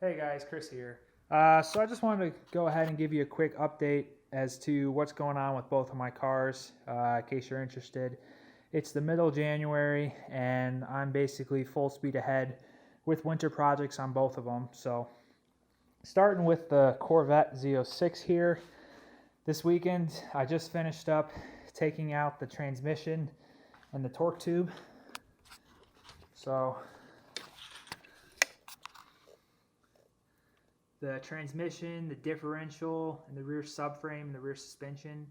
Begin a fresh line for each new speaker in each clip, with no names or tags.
Hey guys, Chris here. So I just wanted to go ahead and give you a quick update as to what's going on with both of my cars, in case you're interested. It's the middle of January and I'm basically full speed ahead with winter projects on both of them. So starting with the Corvette Z06 here, this weekend I just finished up taking out the transmission and the torque tube. So the transmission, the differential, and the rear subframe and the rear suspension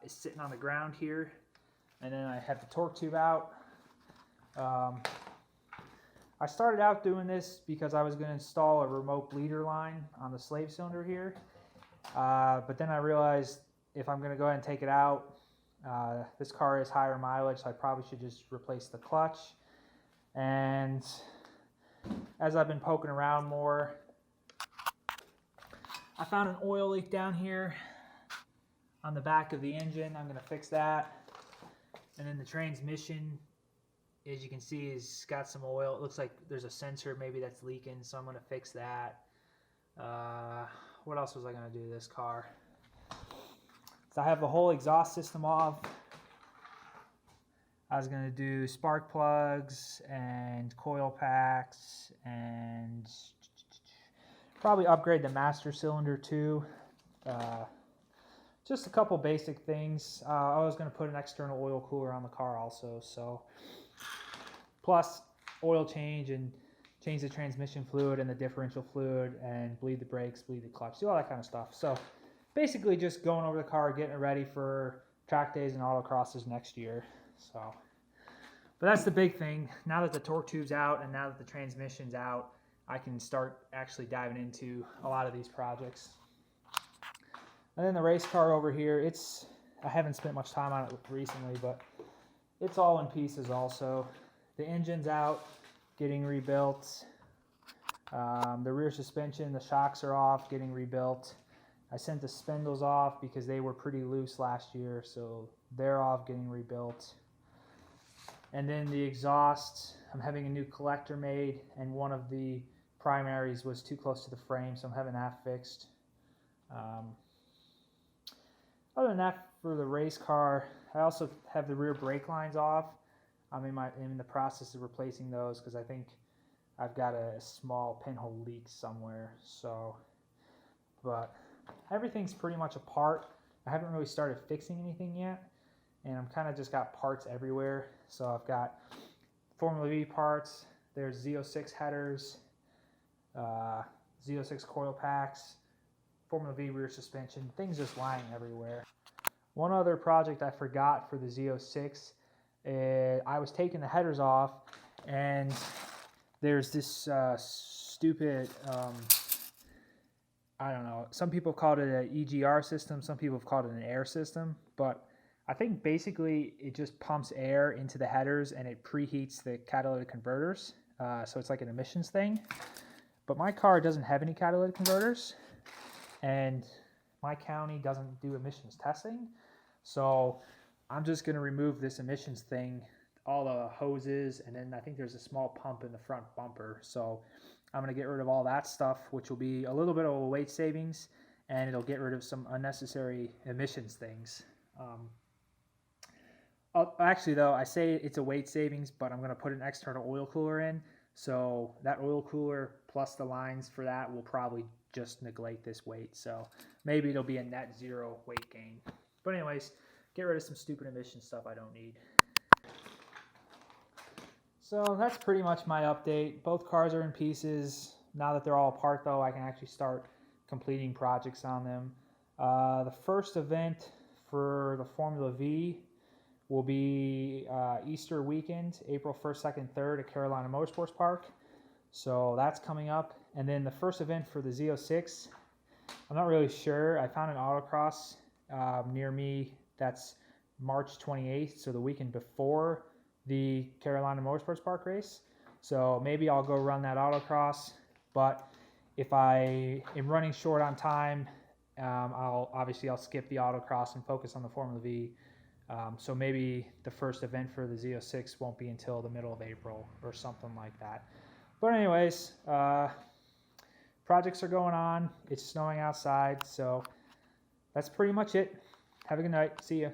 is sitting on the ground here. And then I have the torque tube out. I started out doing this because I was going to install a remote bleeder line on the slave cylinder here. But then I realized if I'm going to go ahead and take it out, this car is higher mileage, so I probably should just replace the clutch. And as I've been poking around more, I found an oil leak down here on the back of the engine. I'm going to fix that. And then the transmission, as you can see, has got some oil. It looks like there's a sensor maybe that's leaking, so I'm going to fix that. What else was I going to do to this car? So I have the whole exhaust system off. I was going to do spark plugs and coil packs and probably upgrade the master cylinder too. Just a couple basic things. I was going to put an external oil cooler on the car also. So plus oil change and change the transmission fluid and the differential fluid and bleed the brakes, bleed the clutch, do all that kind of stuff. So basically just going over the car, getting it ready for track days and autocrosses next year. So, but that's the big thing. Now that the torque tube's out and now that the transmission's out, I can start actually diving into a lot of these projects. And then the race car over here, I haven't spent much time on it recently, but it's all in pieces also. The engine's out, getting rebuilt. The rear suspension, the shocks are off, getting rebuilt. I sent the spindles off because they were pretty loose last year, so they're off, getting rebuilt. And then the exhaust, I'm having a new collector made, and one of the primaries was too close to the frame, so I'm having that fixed. Other than that, for the race car, I also have the rear brake lines off. I'm in the process of replacing those because I think I've got a small pinhole leak somewhere. So, but everything's pretty much apart. I haven't really started fixing anything yet, and I'm kind of just got parts everywhere. So I've got Formula Vee parts. There's Z06 headers. Z06 coil packs, Formula Vee rear suspension, things just lying everywhere. One other project I forgot for the Z06, I was taking the headers off, and there's this stupid, I don't know, some people have called it an EGR system, some people have called it an air system, but I think basically it just pumps air into the headers and it preheats the catalytic converters, so it's like an emissions thing. But my car doesn't have any catalytic converters, and my county doesn't do emissions testing. So I'm just going to remove this emissions thing, all the hoses, and then I think there's a small pump in the front bumper. So I'm going to get rid of all that stuff, which will be a little bit of a weight savings, and it'll get rid of some unnecessary emissions things. Actually, though, I say it's a weight savings, but I'm going to put an external oil cooler in. So that oil cooler plus the lines for that will probably just neglect this weight. So maybe it'll be a net zero weight gain. But anyways, get rid of some stupid emission stuff I don't need. So that's pretty much my update. Both cars are in pieces. Now that they're all apart though, I can actually start completing projects on them. The first event for the Formula Vee will be Easter weekend, April 1st, 2nd, 3rd at Carolina Motorsports Park. So that's coming up. And then the first event for the Z06, I'm not really sure. I found an autocross near me that's March 28th, so the weekend before the Carolina Motorsports Park race. So maybe I'll go run that autocross. But if I am running short on time, I'll skip the autocross and focus on the Formula Vee. So maybe the first event for the Z06 won't be until the middle of April or something like that. But anyways, projects are going on. It's snowing outside, so that's pretty much it. Have a good night. See ya.